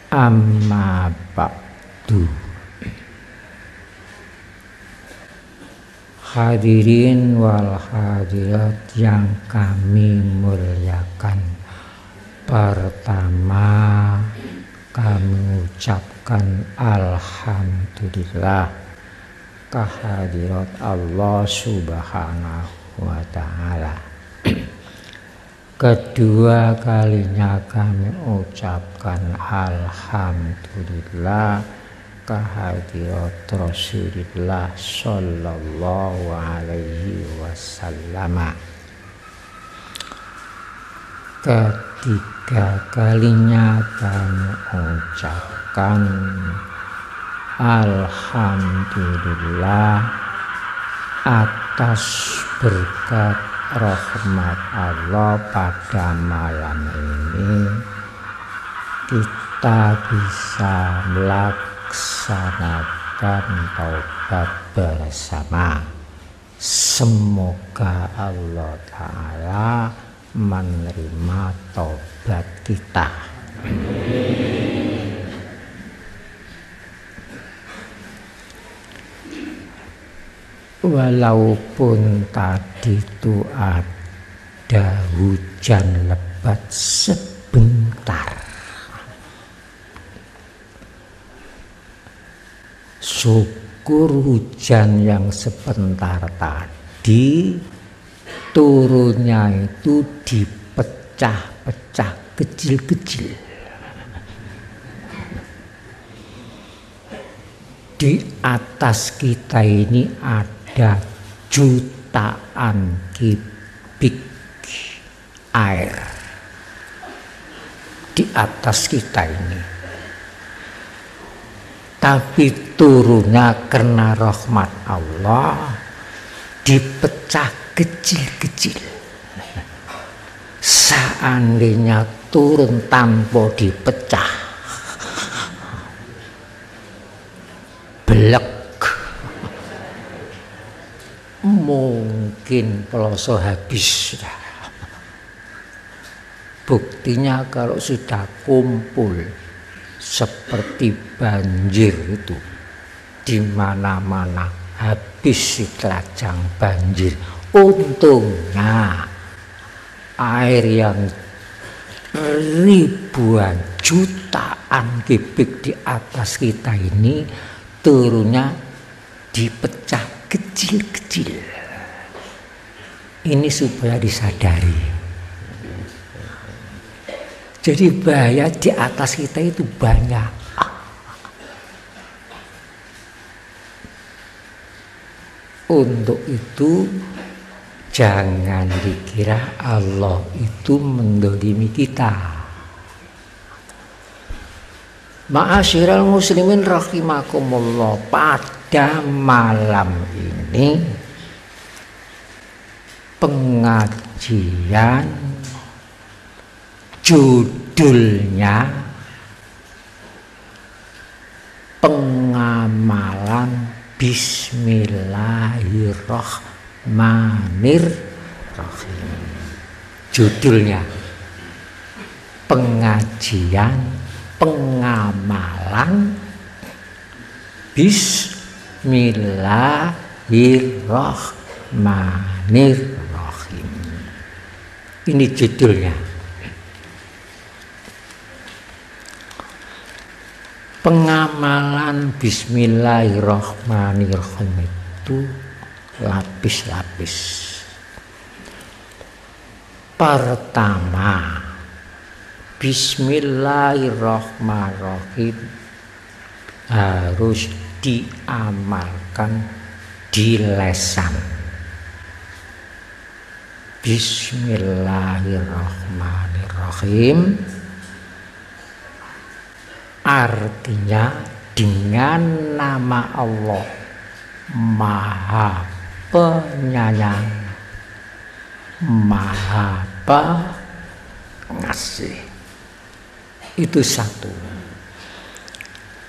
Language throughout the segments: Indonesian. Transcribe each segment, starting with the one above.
Amma ba'du. Hadirin wal hadirat yang kami muliakan, pertama kami ucapkan alhamdulillah kehadirat Allah Subhanahu wa ta'ala. Kedua kalinya kami ucapkan alhamdulillah kehadirat Rasulullah sallallahu alaihi wasallam. Ketiga kalinya kami ucapkan alhamdulillah atas berkat rahmat Allah pada malam ini kita bisa melaksanakan taubat bersama. Semoga Allah Ta'ala menerima taubat kita. Walaupun tadi itu ada hujan lebat sebentar, syukur hujan yang sebentar tadi turunnya itu dipecah-pecah kecil-kecil. Di atas kita ini ada jutaan kubik air di atas kita ini, tapi turunnya karena rahmat Allah dipecah kecil-kecil. Seandainya turun tanpa dipecah, belek, mungkin peloso habis. Buktinya kalau sudah kumpul seperti banjir itu di mana-mana habis lajang banjir. Untungnya air yang ribuan jutaan kubik di atas kita ini turunnya dipecah kecil-kecil. Ini supaya disadari. Jadi bahaya di atas kita itu banyak. Untuk itu jangan dikira Allah itu mendolimi kita. Ma'asyiral muslimin rahimakumullah, pada malam ini pengajian judulnya pengamalan Bismillahirrahmanirrahim. Judulnya pengajian pengamalan Bismillahirrahmanirrahim. Ini judulnya. Pengamalan Bismillahirrahmanirrahim itu lapis-lapis. Pertama, Bismillahirrahmanirrahim harus diamalkan di lisan. Bismillahirrahmanirrahim artinya dengan nama Allah Maha Penyayang, Maha Pengasih. Itu satu.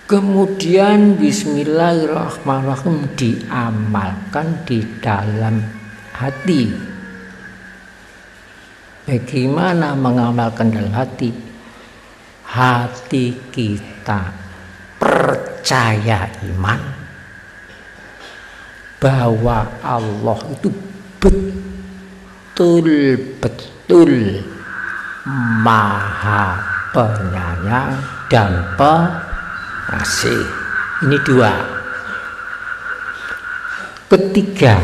Kemudian Bismillahirrahmanirrahim diamalkan di dalam hati. Bagaimana mengamalkan dalam hati? hati kita percaya iman bahwa Allah itu betul-betul Maha Penyayang dan Pengasih. Ini dua. Ketiga,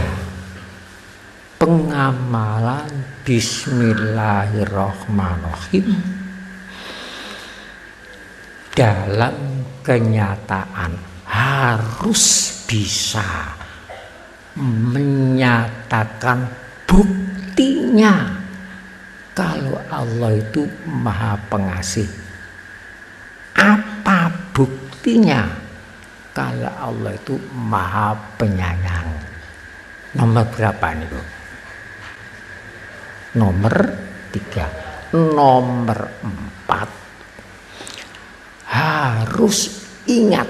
pengamalan Bismillahirrahmanirrahim dalam kenyataan harus bisa menyatakan buktinya kalau Allah itu Maha Pengasih. Apa buktinya kalau Allah itu Maha Penyayang? Nomor berapa nih, Bu? Nomor 3. Nomor 4, harus ingat,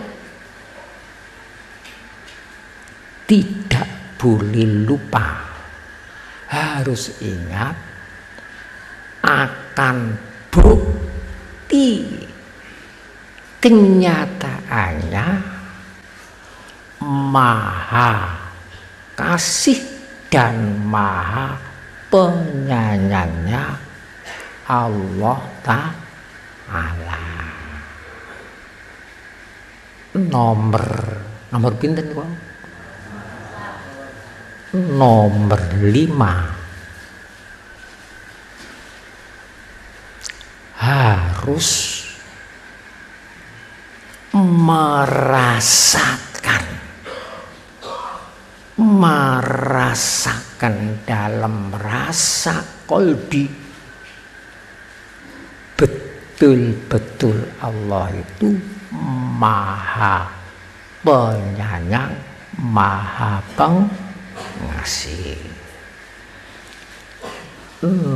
tidak boleh lupa, harus ingat akan bukti kenyataannya Maha Kasih dan Maha Penyayangnya Allah Ta'ala. Nomor pinten, Bang? Nomor 5, harus merasakan dalam rasa kolbi betul-betul Allah itu Maha Penyayang, Maha Pengasih.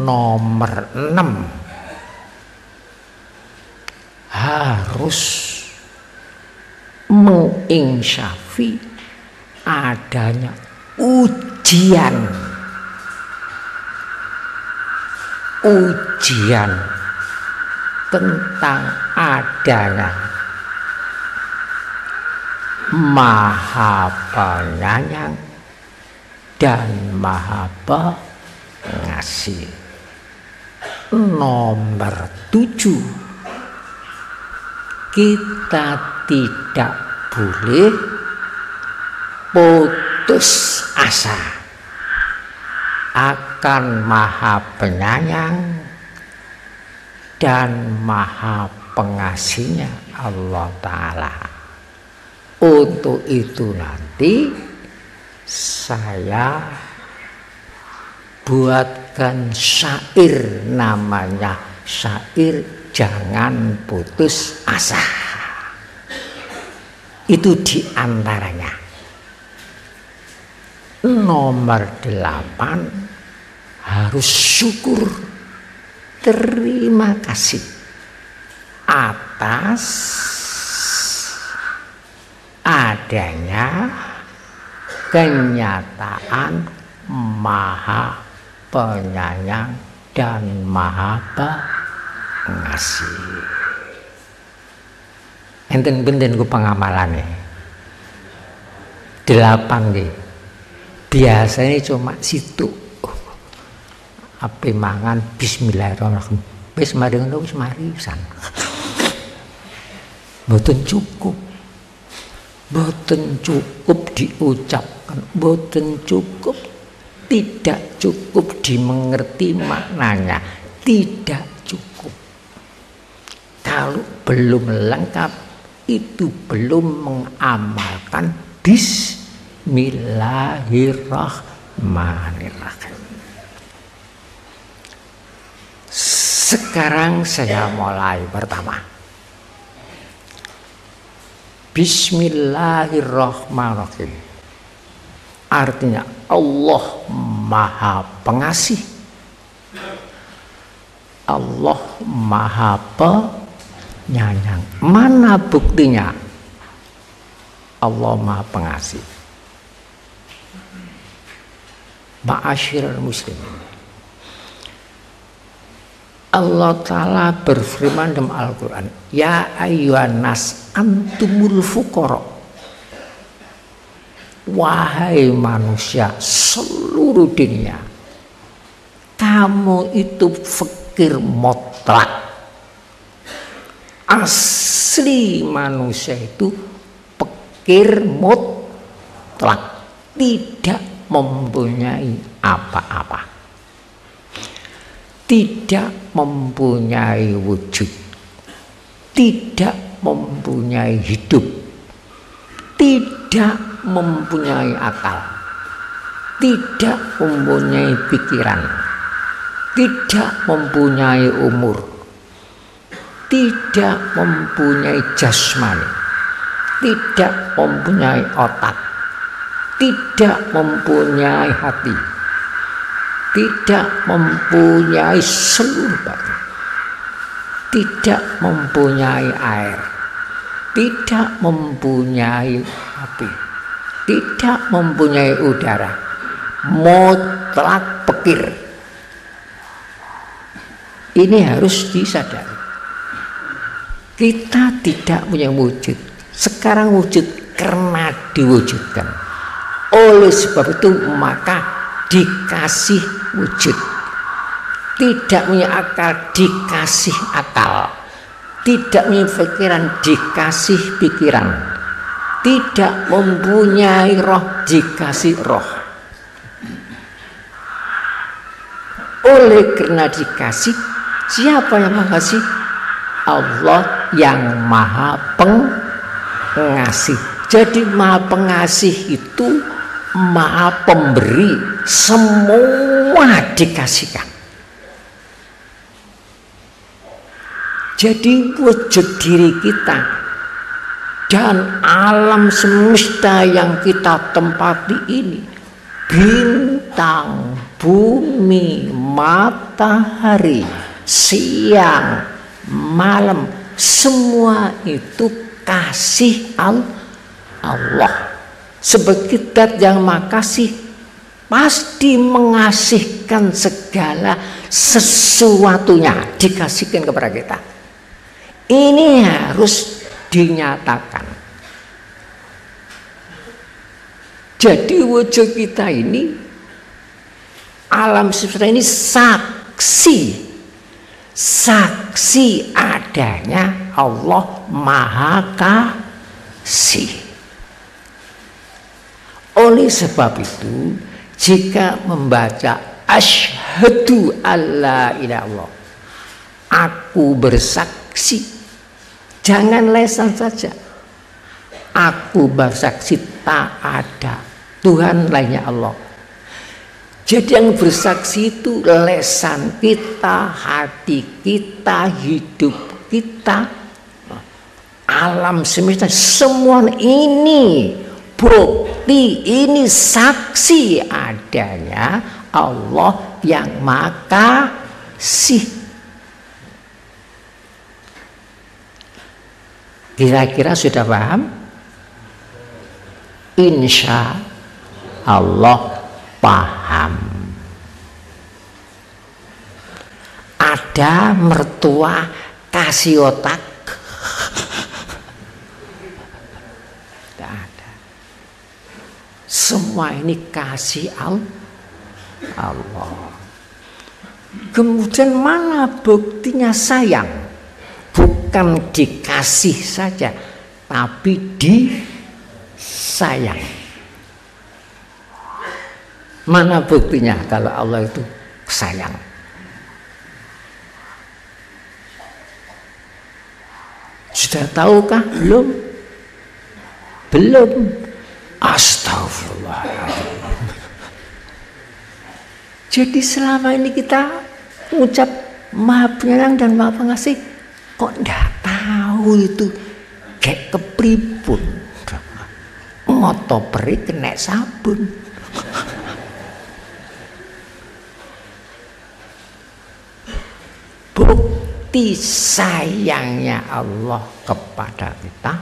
Nomor 6, harus menginsyafi adanya ujian tentang adanya Maha Penyayang dan Maha Pengasih. Nomor 7, kita tidak boleh putus asa akan Maha Penyayang dan Maha Pengasihnya Allah Ta'ala. Untuk itu nanti saya buatkan syair, namanya syair Jangan Putus Asa. Itu diantaranya. Nomor 8, harus syukur, terima kasih atas adanya kenyataan Maha Penyayang dan Maha Pengasih. Enten benten ku pengamalane 8 nggih. Biasanya cuma situ. Ape mangan bismillahirrahmanirrahim. Wis mari ngono wis marisan. Mboten cukup. Mboten cukup diucapkan, mboten cukup, tidak cukup dimengerti maknanya, tidak cukup. Kalau belum lengkap, itu belum mengamalkan Bismillahirrahmanirrahim. Sekarang saya mulai pertama. Bismillahirrahmanirrahim. Artinya Allah Maha Pengasih, Allah Maha Penyayang. Mana buktinya Allah Maha Pengasih? Ma'asyiral muslimin, Allah Ta'ala berfirman dalam Al-Quran, ya ayyuhan nas antumul fuqara. Wahai manusia seluruh dunia, kamu itu fakir mutlak. Asli manusia itu fakir mutlak, tidak mempunyai apa-apa, tidak mempunyai wujud, tidak mempunyai hidup, tidak mempunyai akal, tidak mempunyai pikiran, tidak mempunyai umur, tidak mempunyai jasmani, tidak mempunyai otak, tidak mempunyai hati, tidak mempunyai seluruh badan, tidak mempunyai air, tidak mempunyai api, tidak mempunyai udara, mutlak fakir. Ini harus disadari. Kita tidak punya wujud. Sekarang wujud karena diwujudkan. Oleh sebab itu maka dikasih wujud. Tidak punya akal, dikasih akal. Tidak punya pikiran, dikasih pikiran. Tidak mempunyai roh, dikasih roh. Oleh karena dikasih, siapa yang mengasih? Allah yang maha pengasih. Jadi maha pengasih itu maha pemberi, semua dikasihkan. Jadi wujud diri kita dan alam semesta yang kita tempati ini, bintang, bumi, matahari, siang, malam, semua itu kasih Allah. Sebagai zat yang makasih, pasti mengasihkan segala sesuatunya, dikasihkan kepada kita. Ini harus dinyatakan. Jadi wujud kita ini, alam semesta ini saksi adanya Allah Maha Kasih. Oleh sebab itu, jika membaca asyhadu alla ilaha illallah, aku bersaksi, jangan lesan saja. Aku bersaksi tak ada Tuhan lainnya Allah. Jadi yang bersaksi itu lesan kita, hati kita, hidup kita, alam semesta, semua ini bukti, ini saksi adanya Allah yang makasih. Kira-kira sudah paham? Insya Allah paham. Ada mertua kasih otak? Tidak ada. Semua ini kasih Allah. Kemudian mana buktinya sayang? Bukan dikasih saja, tapi disayang. Mana buktinya kalau Allah itu sayang? Sudah tahukah? Belum. Astagfirullahaladzim. Jadi selama ini kita mengucap Maha Penyayang dan Maha Pengasih, kok ndak tahu itu kayak kepripun? Moto peri kena sabun. Bukti sayangnya Allah kepada kita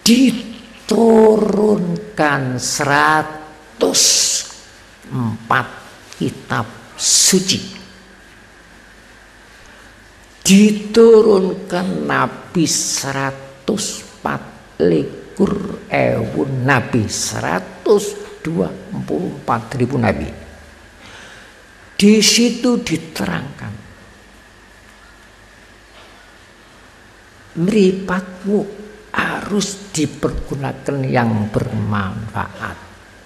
diturunkan 104 kitab suci diturunkan nabi 124.000 nabi, 124.000 nabi. Di situ diterangkan mripatmu harus dipergunakan yang bermanfaat.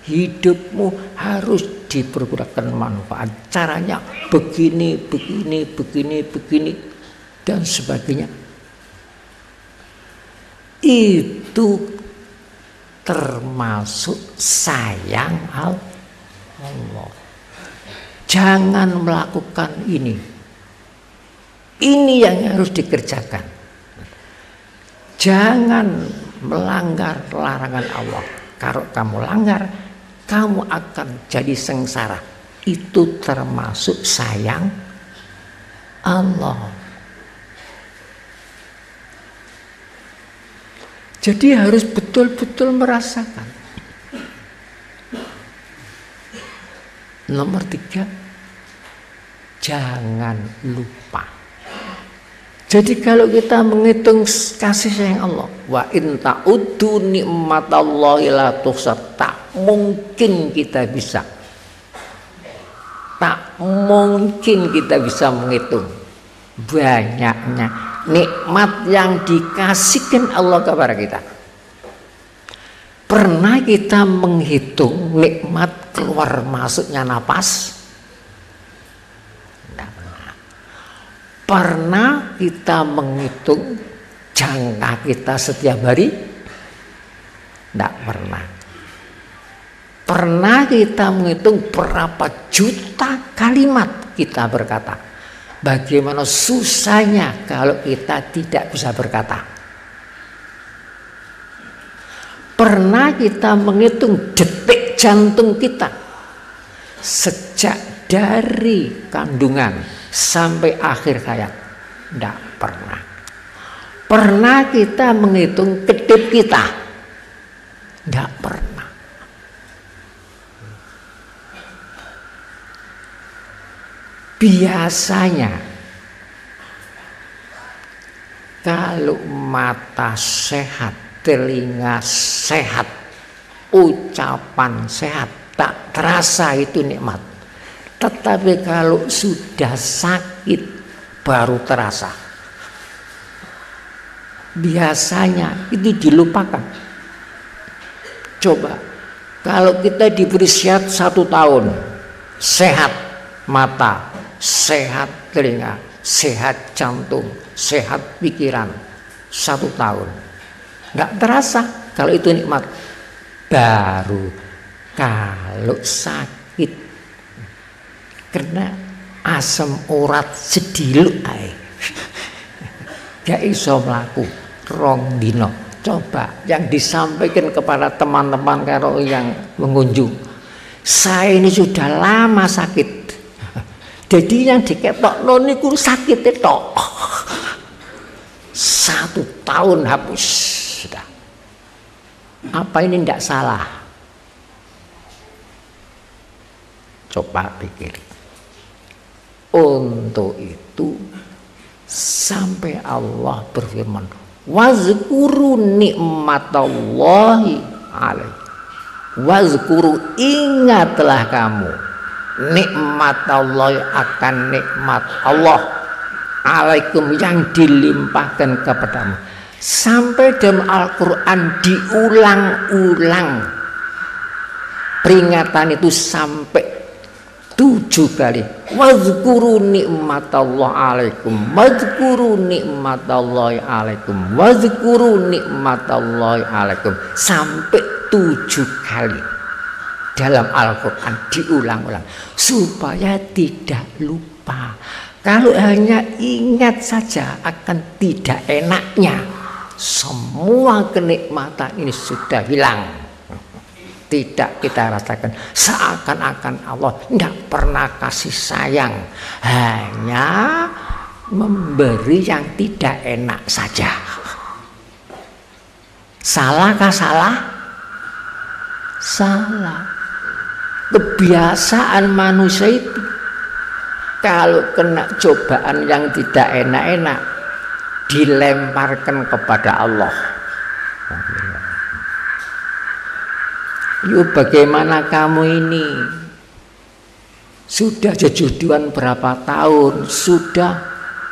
Hidupmu harus dipergunakan manfaat. Caranya begini, begini, begini, begini, dan sebagainya. Itu termasuk sayang Allah. Jangan melakukan ini. Ini yang harus dikerjakan. Jangan melanggar larangan Allah. Kalau kamu langgar, kamu akan jadi sengsara. Itu termasuk sayang Allah. Jadi harus betul-betul merasakan. Nomor 3, jangan lupa. Jadi kalau kita menghitung kasih sayang Allah, wa in ta'uddu nikmatallahi la tuhsa, tak mungkin kita bisa. Tak mungkin kita bisa menghitung banyaknya nikmat yang dikasihkan Allah kepada kita. Pernah kita menghitung nikmat keluar masuknya napas? Tidak pernah. Pernah kita menghitung jangka kita setiap hari? Tidak pernah. Pernah kita menghitung berapa juta kalimat kita berkata? Bagaimana susahnya kalau kita tidak bisa berkata? Pernah kita menghitung detik jantung kita sejak dari kandungan sampai akhir hayat? Tidak pernah. Pernah kita menghitung kedip kita? Tidak pernah. Biasanya kalau mata sehat, telinga sehat, ucapan sehat, tak terasa itu nikmat. Tetapi kalau sudah sakit baru terasa. Biasanya itu dilupakan. Coba kalau kita diberi sehat 1 tahun, sehat mata, sehat telinga, sehat jantung, sehat pikiran, 1 tahun. Nggak terasa kalau itu nikmat. Baru kalau sakit kena asam urat sediluk ae gak iso mlaku 2 dino. Coba yang disampaikan kepada teman-teman karo yang mengunjung, saya ini sudah lama sakit, jadi yang diketokno niku sakit tok 1 tahun hapus sudah. Apa ini tidak salah? Coba pikir. Untuk itu sampai Allah berfirman, wazkuru nikmatallahi alaikum. Wazkuru, ingatlah kamu nikmatallahi, akan nikmat Allah alaikum yang dilimpahkan kepadamu. Sampai dalam Al-Quran diulang-ulang peringatan itu sampai 7 kali. Wazkuru nikmatallahi alaikum, wazkuru nikmatallahi alaikum, wazkuru nikmatallahi alaikum, sampai 7 kali dalam Al-Quran diulang-ulang supaya tidak lupa. Kalau hanya ingat saja akan tidak enaknya, semua kenikmatan ini sudah hilang. Tidak kita rasakan, seakan-akan Allah tidak pernah kasih sayang, hanya memberi yang tidak enak saja. Salahkah salah? Salah. Kebiasaan manusia itu kalau kena cobaan yang tidak enak-enak, dilemparkan kepada Allah. Yuk, bagaimana kamu ini? Sudah jejuduan berapa tahun? Sudah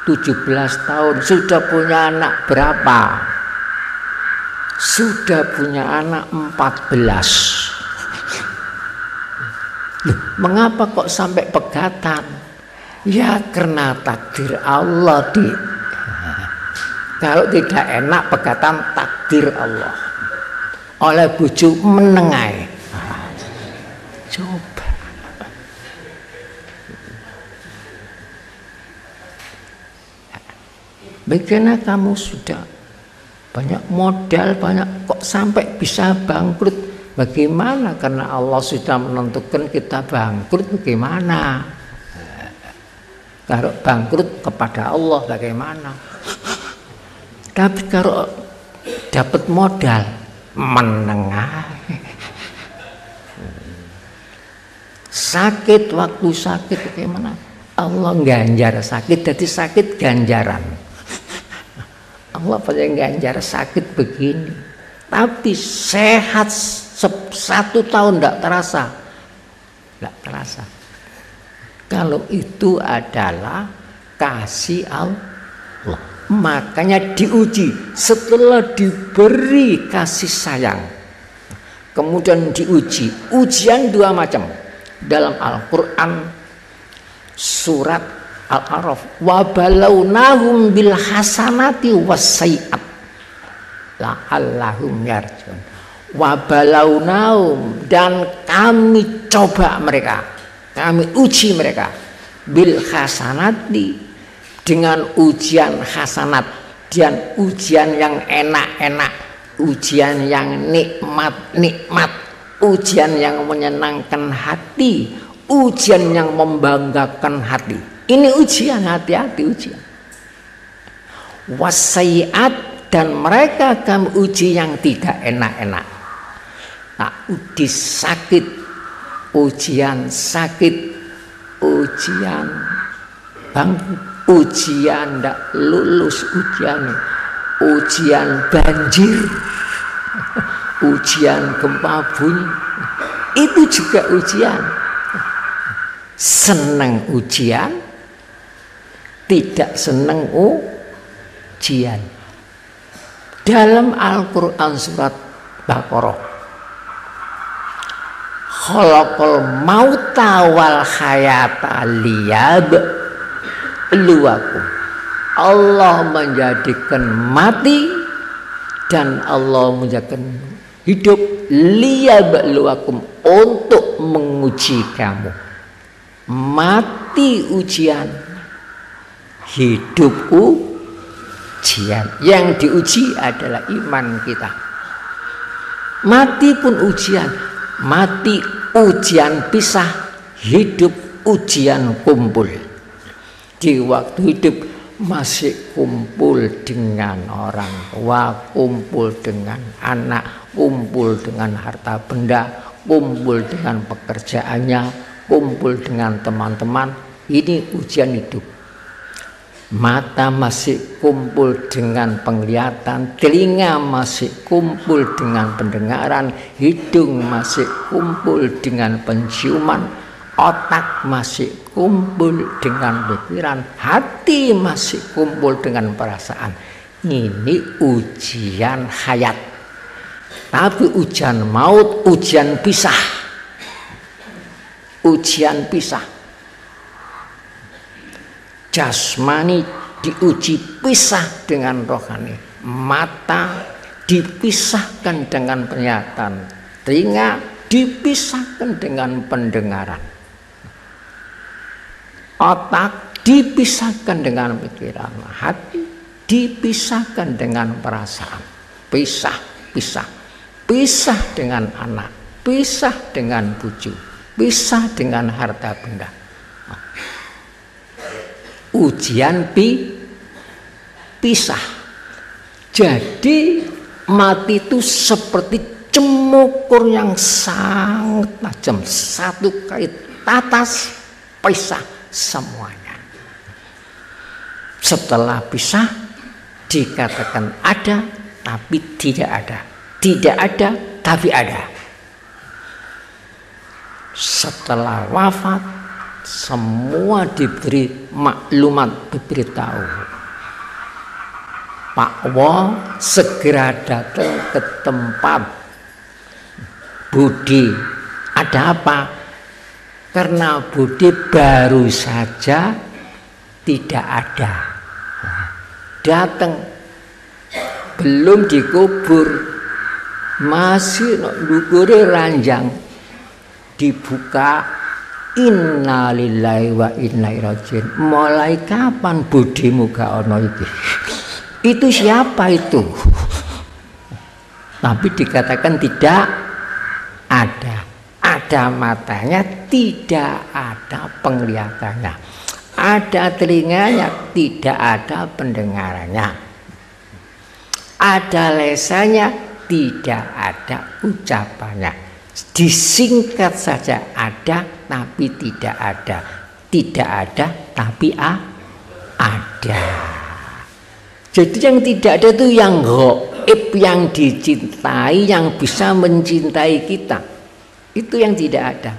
17 tahun. Sudah punya anak berapa? Sudah punya anak 14. Loh, mengapa kok sampai pegatan? Ya karena takdir Allah, kalau tidak enak pegatan takdir Allah. Oleh bojo menengai. Coba. Bagaimana kamu sudah banyak modal, banyak kok sampai bisa bangkrut? Bagaimana? Karena Allah sudah menentukan kita bangkrut, bagaimana? Kalau bangkrut kepada Allah bagaimana? Tapi kalau dapat modal menengah, sakit, waktu sakit bagaimana? Allah ganjar sakit, jadi sakit ganjaran. Allah pada ganjar sakit begini, tapi sehat 1 tahun tidak terasa, tidak terasa. Kalau itu adalah kasih Allah. Makanya diuji setelah diberi kasih sayang, kemudian diuji. Ujian 2 macam dalam Al-Quran, surat Al-A'raf, wa balawnahum bil hasanati wassayiat la'allahum yarji'un. Wa balawnahum, dan kami coba mereka, kami uji mereka, bil hasanati, dengan ujian hasanat, dan ujian yang enak-enak, ujian yang nikmat-nikmat, ujian yang menyenangkan hati, ujian yang membanggakan hati. Ini ujian, hati-hati ujian. Wassayiat, dan mereka kami uji yang tidak enak-enak. Nah, uji sakit, ujian sakit, ujian bangkrut, ujian tidak lulus ujian banjir, ujian gempa bumi, itu juga ujian. Senang ujian, tidak senang ujian. Dalam Al-Quran surat Baqarah, khalaqal mauta wal hayata liyabluwakum. Allah menjadikan mati dan Allah menjadikan hidup, liyabluwakum, untuk menguji kamu. Mati ujian, hidup ujian. Yang diuji adalah iman kita. Mati pun ujian, mati ujian pisah, hidup ujian kumpul. Di waktu hidup masih kumpul dengan orang tua, kumpul dengan anak, kumpul dengan harta benda, kumpul dengan pekerjaannya, kumpul dengan teman-teman. Ini ujian hidup. Mata masih kumpul dengan penglihatan, telinga masih kumpul dengan pendengaran, hidung masih kumpul dengan penciuman, otak masih kumpul dengan pikiran, hati masih kumpul dengan perasaan. Ini ujian hayat. Tapi ujian maut, ujian pisah. Ujian pisah. Jasmani diuji pisah dengan rohani. Mata dipisahkan dengan penglihatan. Telinga dipisahkan dengan pendengaran. Otak dipisahkan dengan pikiran. Hati dipisahkan dengan perasaan. Pisah dengan anak, pisah dengan buju, pisah dengan harta benda. Ujian pisah. Jadi mati itu seperti cemukur yang sangat tajam. Satu kali tatas, pisah, semuanya. Setelah pisah dikatakan ada tapi tidak ada. Tidak ada tapi ada. Setelah wafat semua diberi maklumat, diberitahu. Pak Wo segera datang ke tempat Budi. Ada apa? Karena Budi baru saja tidak ada. Datang belum dikubur, masih ndukure ranjang, dibuka, innalillahi wa inna ilaihi rajiun. Mulai kapan budimu gak ono iki? Itu siapa itu? Tapi dikatakan tidak ada. Ada matanya, tidak ada penglihatannya. Ada telinganya, tidak ada pendengarannya. Ada lesannya, tidak ada ucapannya. Disingkat saja, ada tapi tidak ada. Tidak ada tapi ada. Jadi yang tidak ada itu yang gaib, yang dicintai, yang bisa mencintai kita. Itu yang tidak ada.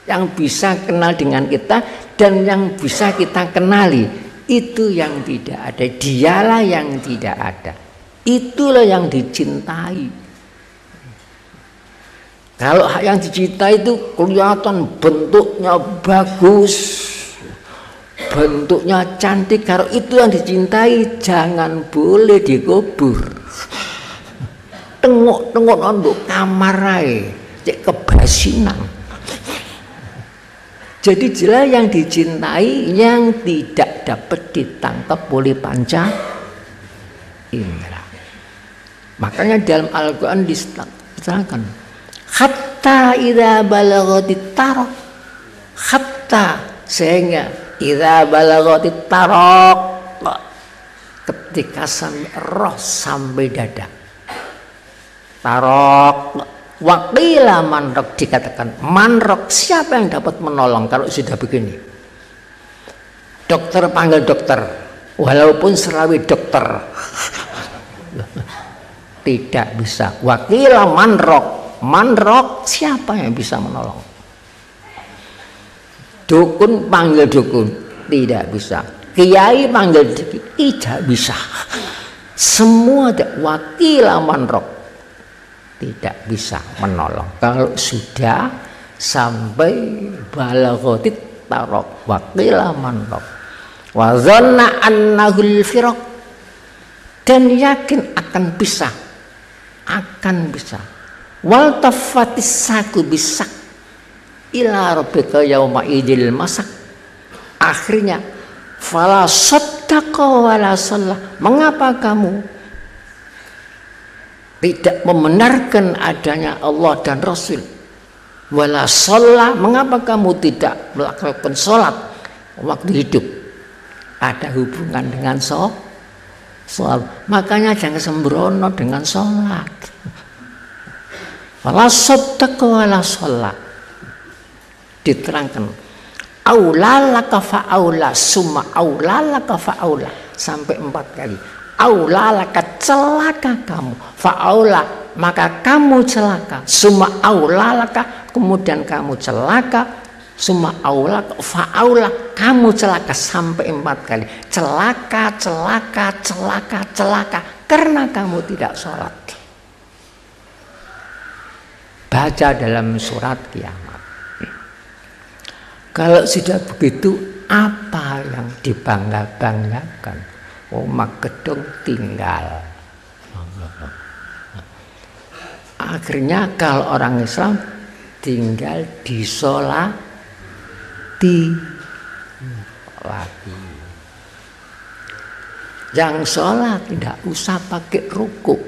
Yang bisa kenal dengan kita dan yang bisa kita kenali. Itu yang tidak ada. Dialah yang tidak ada. Itulah yang dicintai. Kalau yang dicintai itu kelihatan bentuknya bagus, bentuknya cantik. Kalau itu yang dicintai, jangan boleh dikubur. Tengok-tengok untuk kamar ae, cek kebasinan. Jadi jelas yang dicintai yang tidak dapat ditangkap oleh panca indera. Makanya dalam Al-Quran diterangkan, hatta idza balaghatit taraq, hatta sehingga idza balaghatit taraq, ketika sampai roh sampai dada. Taraq waqila manrok, dikatakan manrok, siapa yang dapat menolong kalau sudah begini? Dokter panggil dokter, walaupun serawi dokter tidak bisa. Waqila manrok, manrok siapa yang bisa menolong? Dukun panggil dukun, tidak bisa. Kiai panggil tidak bisa. Semua waqila manrok, tidak bisa menolong. Kalau sudah sampai balaghatit taraq waqila manraq wa dhanna annahul firaq, dan yakin akan bisa, wal tafatis saku bisak ila rabbika yauma idil masak. Akhirnya fala saddaqa wala shalla, mengapa kamu tidak membenarkan adanya Allah dan Rasul? Wala sholat, mengapa kamu tidak melakukan sholat waktu hidup? Ada hubungan dengan sholat. Makanya jangan sembrono dengan sholat. Wala shaddaqa wala sholat. Diterangkan aula laka fa'aula summa aula laka fa'aula sampai 4 kali. Aula laka, celaka kamu, fa'aula maka kamu celaka, summa aula laka kemudian kamu celaka, summa aula fa'aula kamu celaka, sampai 4 kali. Celaka, celaka, celaka, celaka karena kamu tidak sholat. Baca dalam surat Kiamat. Kalau sudah begitu, apa yang dibangga-banggakan? Omah gedung tinggal. Akhirnya kalau orang Islam tinggal disolati lagi. Yang sholat tidak usah pakai rukuk.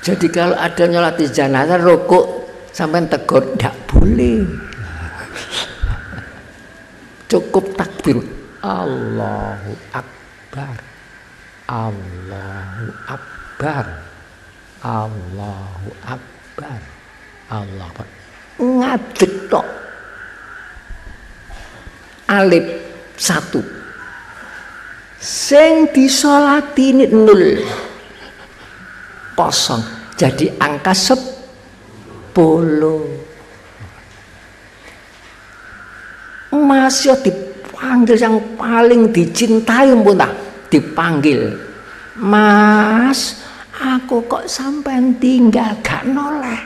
Jadi kalau ada nyolati jenazah rukuk sampai tegur, tidak boleh. Cukup takbir Allahu Akbar, Allahu Akbar, Allahu Akbar, Allahu Akbar. Ngadeg tok. alif 1. Sing disolati ini 0. Kosong. Jadi angka 10. Masih dipanggil yang paling dicintai pun tak dipanggil. Mas, aku kok sampai tinggal gak noleh.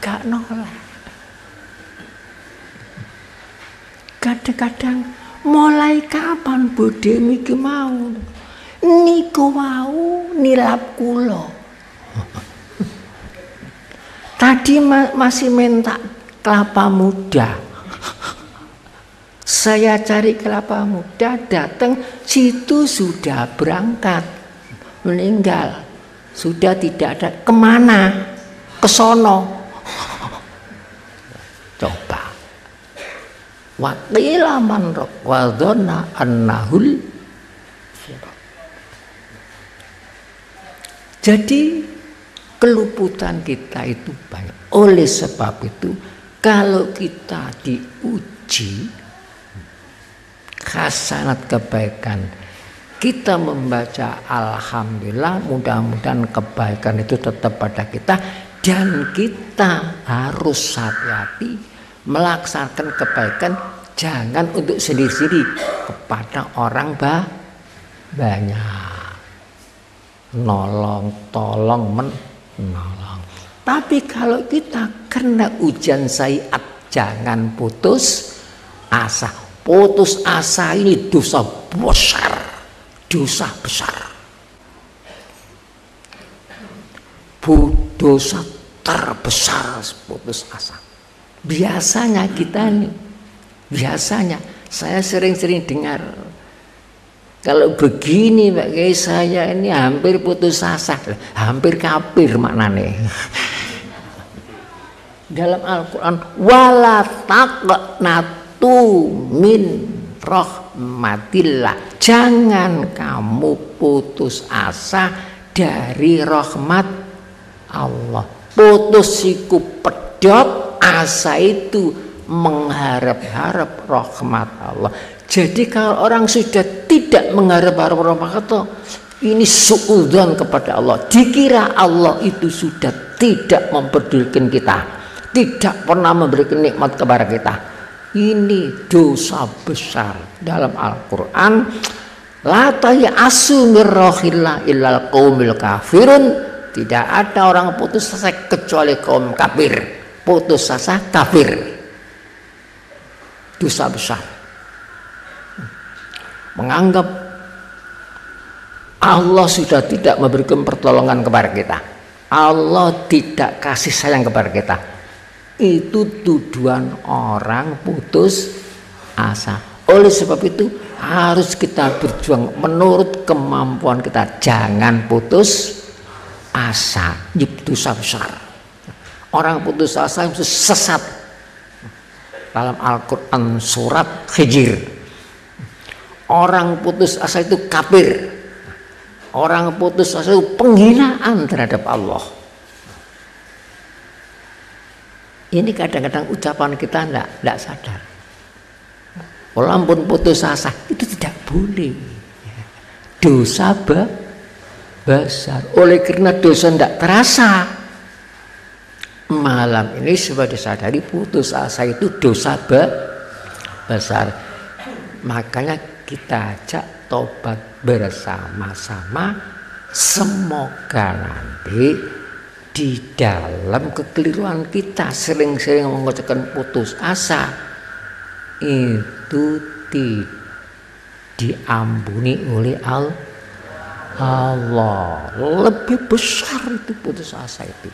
Gak noleh. Kadang-kadang mulai kapan budhe miki mau? Niku mau nilap kula. Tadi masih minta kelapa muda. Saya cari kelapa muda, datang situ sudah berangkat, meninggal, sudah tidak ada. Kemana? Kesono. Coba. Waqila man wadonna annahul. Jadi keluputan kita itu banyak. Oleh sebab itu, kalau kita diuji hasanat kebaikan, kita membaca alhamdulillah, mudah-mudahan kebaikan itu tetap pada kita, dan kita harus hati-hati melaksanakan kebaikan, jangan untuk sendiri-sendiri, kepada orang banyak. Nolong, tolong, menolong. Tapi kalau kita kena ujian sayiat, jangan putus asa. Putus asa ini dosa besar. Dosa besar. Dosa terbesar putus asa. Biasanya kita nih, saya sering-sering dengar, kalau begini Pak Kiai, saya ini hampir putus asa, hampir kafir maknanya. Dalam Al-Quran, wala taqnatu min rahmatillah, jangan kamu putus asa dari rahmat Allah. Putus siku pedot, asa itu mengharap-harap rahmat Allah. Jadi kalau orang sudah tidak mengharap-harap rahmat Allah, ini suudzon kepada Allah. Dikira Allah itu sudah tidak mempedulikan kita, tidak pernah memberikan nikmat kepada kita. Ini dosa besar. Dalam Al-Quran, la ta'asu mir rohillah illal qaumil kafirun, tidak ada orang putus asa kecuali kaum kafir. Putus asa kafir, dosa besar. Menganggap Allah sudah tidak memberikan pertolongan kepada kita, Allah tidak kasih sayang kepada kita, itu tuduhan orang putus asa. Oleh sebab itu harus kita berjuang menurut kemampuan kita, jangan putus asa. Itu dosa besar. Orang putus asa itu sesat. Dalam Al-Quran surat Hijr, orang putus asa itu kafir. Orang putus asa itu penghinaan terhadap Allah. Ini kadang-kadang ucapan kita tidak sadar. Walaupun putus asa itu tidak boleh. Dosa besar. Oleh karena dosa tidak terasa, malam ini sudah disadari putus asa itu dosa besar. Makanya kita ajak tobat bersama-sama. Semoga nanti di dalam kekeliruan kita sering-sering mengucapkan putus asa itu diampuni oleh Allah. Lebih besar itu putus asa itu.